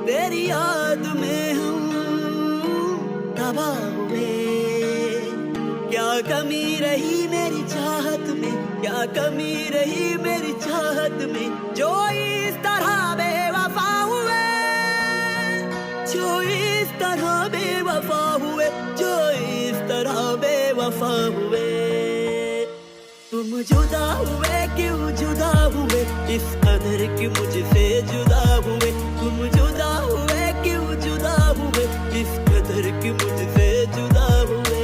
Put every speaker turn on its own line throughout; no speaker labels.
तेरी याद में हम तबाह हुए। क्या कमी रही मेरी चाहत में, क्या कमी रही मेरी चाहत में, जो इस तरह बेवफा हुए, जो इस तरह बेवफा हुए, जो इस तरह बेवफा हुए। तुम जुदा हुए, क्यों जुदा हुए, इस कदर कि मुझसे जुदा हुए। तुम जुदा हुए, क्यों जुदा हुए, इस कदर कि मुझसे जुदा हुए।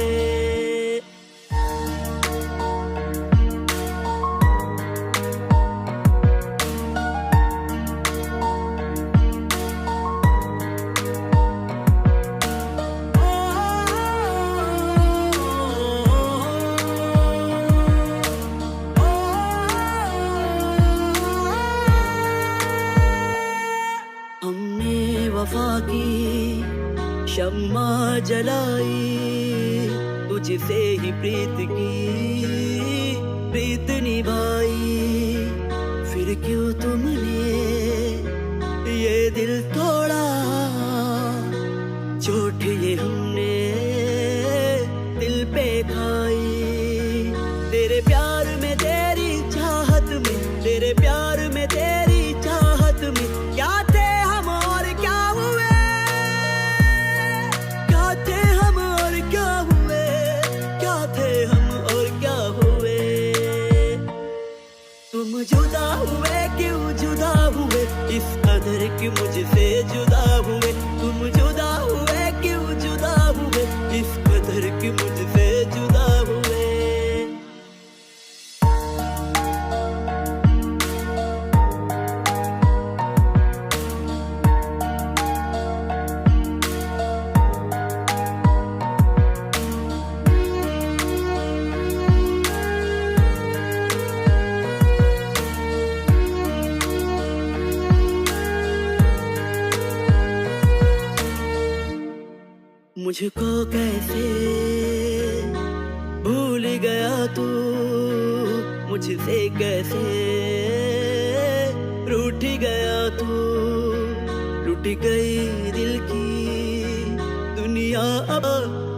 वफा की शम्मा जलाई, तुझसे ही प्रीत की प्रीत निभाई। फिर क्यों तुमने ये दिल तोड़ा, चोट ये हमने दिल पे खाई। तेरे प्यार में तेरी चाहत में, तेरे प्यार में तेरी चाहत में, क्या थे हम और क्या हुए, क्या थे हम और क्या हुए, क्या थे हम और क्या हुए। तुम जुदा हुए, क्यों जुदा हुए, इस कदर कि मुझसे जुदा हुए। तुम जुदा हुए, क्यों जुदा हुए, इस कदर कि मुझसे जुदा हुए। मुझको कैसे भूल गया तू, मुझसे कैसे रूठ गया तू। लुट गई दिल की दुनिया, अब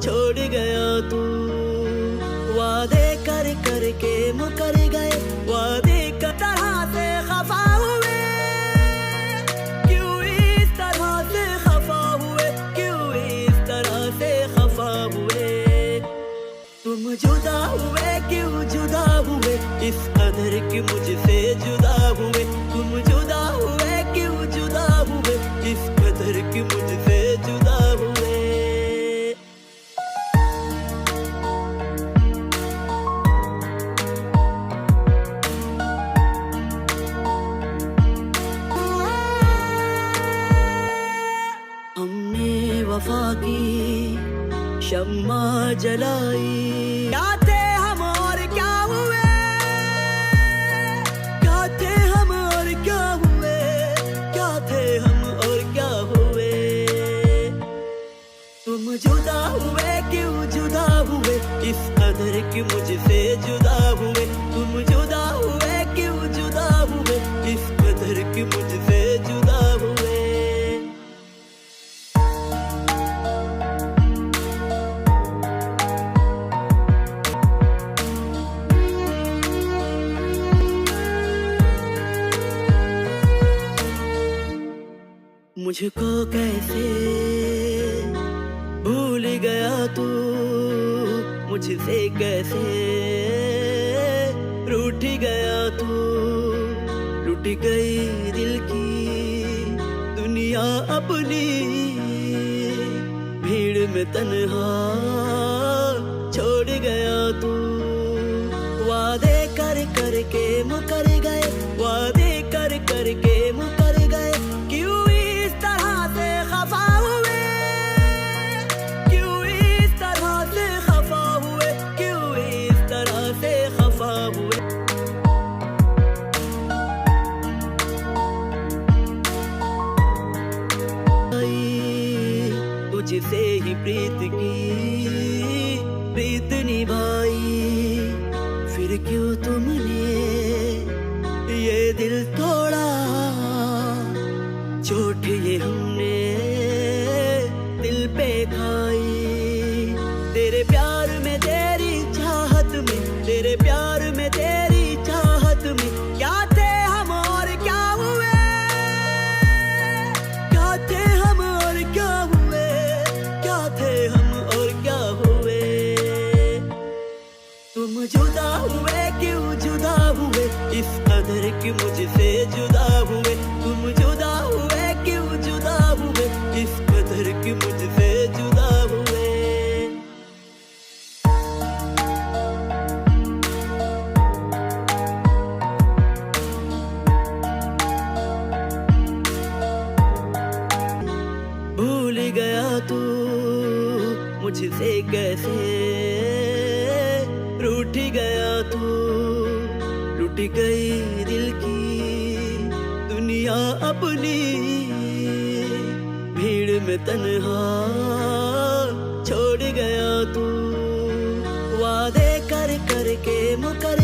छोड़ गया तू। वादे कर कर के मुकर गए, वादे का तरह से खफा हुए, क्यों इस तरह से खफा हुए, क्यों इस तरह से खफा हुए। तुम जुदा हुए, क्यों जुदा हुए, इस कदर कि मुझसे जुदा हुए। तुम जुदा हुए, क्यों जुदा हुए, इस कदर कि मुझसे जुदा हुए। हमने वफा की शम्मा जलाई, क्या थे हम और क्या हुए, क्या थे हम और क्या हुए, क्या थे हम और क्या हुए। तुम जुदा हुए, क्यों जुदा हुए, इस कदर कि मुझसे जुदा हुए। तुम जुदा हुए, क्यों जुदा हुए, इस कदर कि मुझसे जुदा हुए। मुझको कैसे भूल गया तू, मुझसे कैसे रूठ गया तू। लुट गई दिल की दुनिया अपनी, भीड़ में तन्हा छोड़ गया तू। वादे कर कर के मुकर गए, वादे कर कर के मुकर गए, क्यों इस तरह से खफा हुए, क्यों इस तरह से खफा हुए, क्यों इस तरह से खफा हुए। तुझसे ही प्रीत की प्रीत निभाई। फिर क्यों तुमने ये दिल तोड़ा, चोट ये हमने दिल पे खाई। तेरे प्यार में तेरी चाहत में, तेरे प्यार में तेरी चाहत में क्या थे हम और क्या हुए, क्या थे हम और क्या हुए, क्या थे हम और क्या हुए। तुम जुदा हुए क्यों जुदा हुए, इस कदर कि मुझसे जुदा हुए। तुम जुदा हुए क्यों जुदा हुए, इस कदर कि मुझसे जुदा हुए। भूल गया तू मुझसे कैसे, रूठ गया तू, लुट गई दिल की दुनिया अपनी। भीड़ में तन्हा छोड़ गया तू, वादे कर कर के मुकर